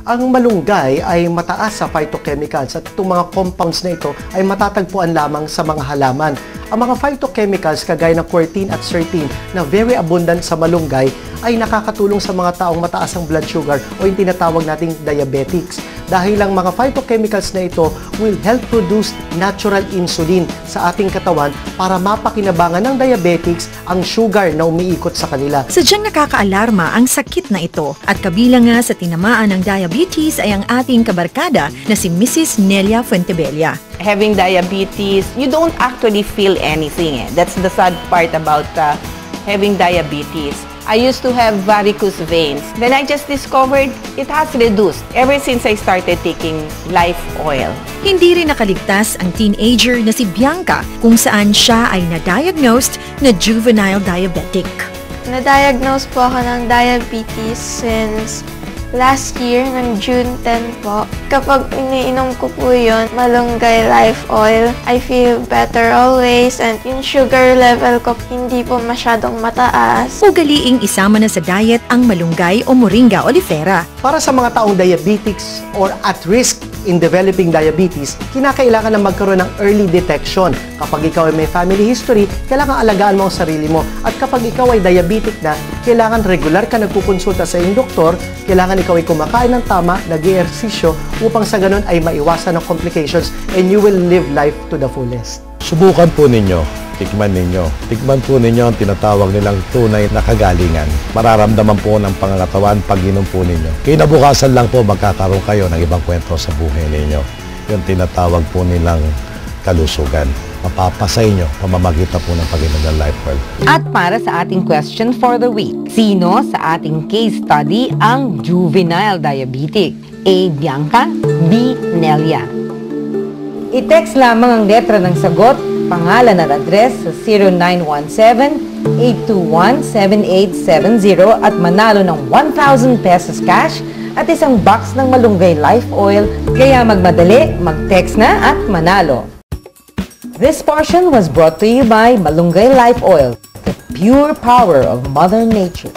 Ang malunggay ay mataas sa phytochemicals at itong mga compounds na ito ay matatagpuan lamang sa mga halaman. Ang mga phytochemicals kagaya ng quercetin at sertin na very abundant sa malunggay ay nakakatulong sa mga taong mataas ang blood sugar o yung tinatawag nating diabetics. Dahil ang mga phytochemicals na ito will help produce natural insulin sa ating katawan para mapakinabangan ng diabetics ang sugar na umiikot sa kanila. Sadyang nakakaalarma ang sakit na ito at kabilang nga sa tinamaan ng diabetes ay ang ating kabarkada na si Mrs. Nelia Fuentebella. Having diabetes, you don't actually feel anything. That's the sad part about having diabetes. I used to have varicose veins. Then I just discovered it has reduced ever since I started taking Life Oil. Hindi rin nakaligtas ang teenager na si Bianca kung saan siya ay na-diagnosed na juvenile diabetic. Na-diagnose po ako ng diabetes since last year, ng June 10 po. Kapag iniinom ko po yun, malunggay life oil, I feel better always and yung sugar level ko hindi po masyadong mataas. Ugaliing isama na sa diet ang malunggay o moringa oleifera. Para sa mga taong diabetics or at risk in developing diabetes, kinakailangan na magkaroon ng early detection. Kapag ikaw ay may family history, kailangan alagaan mo ang sarili mo. At kapag ikaw ay diabetic na, kailangan regular ka nagkukonsulta sa iyong doktor, kailangan ikaw ay kumakain ng tama, nag-eehersisyo, upang sa ganun ay maiwasan ang complications and you will live life to the fullest. Subukan po ninyo, tikman ninyo. Tikman po ninyo ang tinatawag nilang tunay na kagalingan. Mararamdaman po ng pangangatawan pag inom po ninyo. Kinabukasan lang po magkakaroon kayo ng ibang kwento sa buhay ninyo. Yung tinatawag po nilang kalusugan. Mapapasay nyo pamamagitan po ng pag-inom ng Life Oil. At para sa ating question for the week, sino sa ating case study ang juvenile diabetic? A. Bianca, B. Nelia. I-text lamang ang letra ng sagot, pangalan at address sa 0917-821-7870 at manalo ng 1,000 pesos cash at isang box ng malunggay life oil. Kaya magmadali, mag-text na at manalo. This portion was brought to you by Malunggay Life Oil, the pure power of Mother Nature.